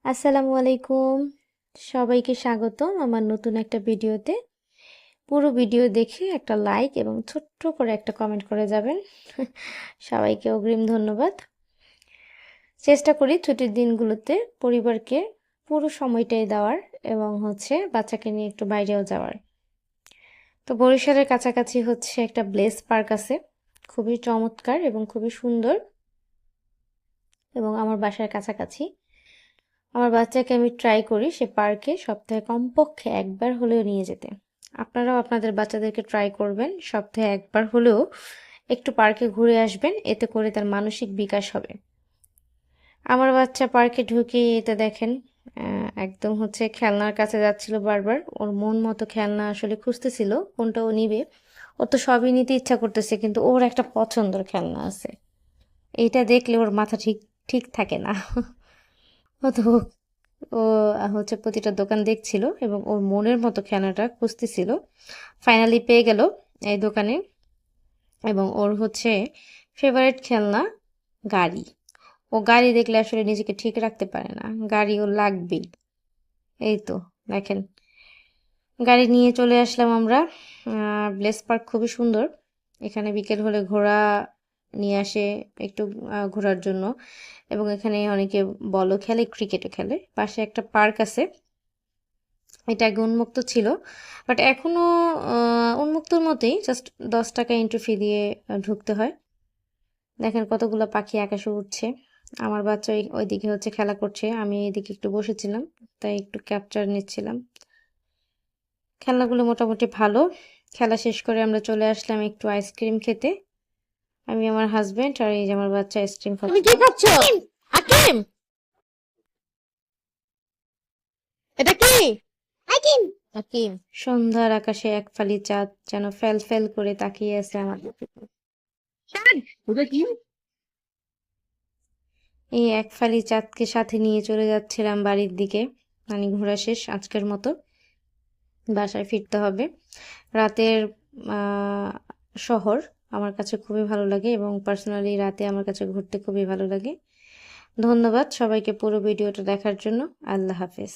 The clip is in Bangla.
আসসালামু আলাইকুম। সবাইকে স্বাগতম আমার নতুন একটা ভিডিওতে। পুরো ভিডিও দেখে একটা লাইক এবং ছোট্ট করে একটা কমেন্ট করে যাবেন। সবাইকে অগ্রিম ধন্যবাদ। চেষ্টা করি ছুটির দিনগুলোতে পরিবারকে পুরো সময়টাই দেওয়ার এবং বাচ্চাকে নিয়ে একটু বাইরেও যাওয়ার। তো বরিশালের কাছাকাছি একটা ব্লেস পার্ক আছে, খুবই চমৎকার এবং খুবই সুন্দর, এবং আমার বাসার কাছাকাছি। আমার বাচ্চাকে আমি ট্রাই করি সে পার্কে সপ্তাহে কমপক্ষে একবার হলেও নিয়ে যেতে। আপনারাও আপনাদের বাচ্চাদেরকে ট্রাই করবেন, সপ্তাহে একবার হলেও একটু পার্কে ঘুরে আসবেন, এতে করে তার মানসিক বিকাশ হবে। আমার বাচ্চা পার্কে ঢুকে এতে দেখেন একদম খেলনার কাছে যাচ্ছিল বারবার। ওর মন মতো খেলনা আসলে খুঁজতেছিল কোনটা ও নিবে। ও তো সবই নিতে ইচ্ছা করতেছে, কিন্তু ওর একটা পছন্দের খেলনা আছে, এইটা দেখলে ওর মাথা ঠিক ঠিক থাকে না। ও তো ও প্রতিটা দোকান দেখছিল এবং ওর মনের মতো খেলনাটা খুঁজতেছিল। ফাইনালি পেয়ে গেল এই দোকানে, এবং ওর ফেভারিট খেলনা গাড়ি। ও গাড়ি দেখলে আসলে নিজেকে ঠিক রাখতে পারে না, গাড়ি ও লাগবেই। এই তো দেখেন, গাড়ি নিয়ে চলে আসলাম আমরা। ব্লেস পার্ক খুবই সুন্দর, এখানে বিকেল হলে ঘোড়া নিয়ে আসে একটু ঘোরার জন্য, এবং এখানে অনেকে বলও খেলে, ক্রিকেটও খেলে। পাশে একটা পার্ক আছে, এটা আগে উন্মুক্ত ছিল, বাট এখনো উন্মুক্তর মতোই, জাস্ট 10 টাকা এন্ট্রি ফি দিয়ে ঢুকতে হয়। দেখেন কতগুলো পাখি আকাশে উঠছে। আমার বাচ্চা ওইদিকে খেলা করছে, আমি এইদিকে একটু বসেছিলাম, তাই একটু ক্যাপচার নিচ্ছিলাম। খেলনাগুলো মোটামুটি ভালো। খেলা শেষ করে আমরা চলে আসলাম একটু আইসক্রিম খেতে। আমি, আমার হাজবেন্ড আর এই যে আমার বাচ্চা আইসক্রিম তুমি খাচ্ছে। কি খাচ্ছ? হাকিম, এটা কি? হাকিম, হাকিম। সন্ধ্যার আকাশে এক ফালি চাঁদ যেন ফেল ফেল করে তাকিয়ে আছে আমাদের দিকে। ওটা কি? এই এক ফালি চাঁদকে সাথে নিয়ে চলে যাচ্ছিলাম বাড়ির দিকে। মানে ঘোরা শেষ আজকের মতো, বাসায় ফিরতে হবে। রাতের আহ, শহর আমার কাছে খুবই ভালো লাগে, এবং পার্সোনালি রাতে আমার কাছে ঘুরতে খুবই ভালো লাগে। ধন্যবাদ সবাইকে পুরো ভিডিওটা দেখার জন্য। আল্লাহ হাফেজ।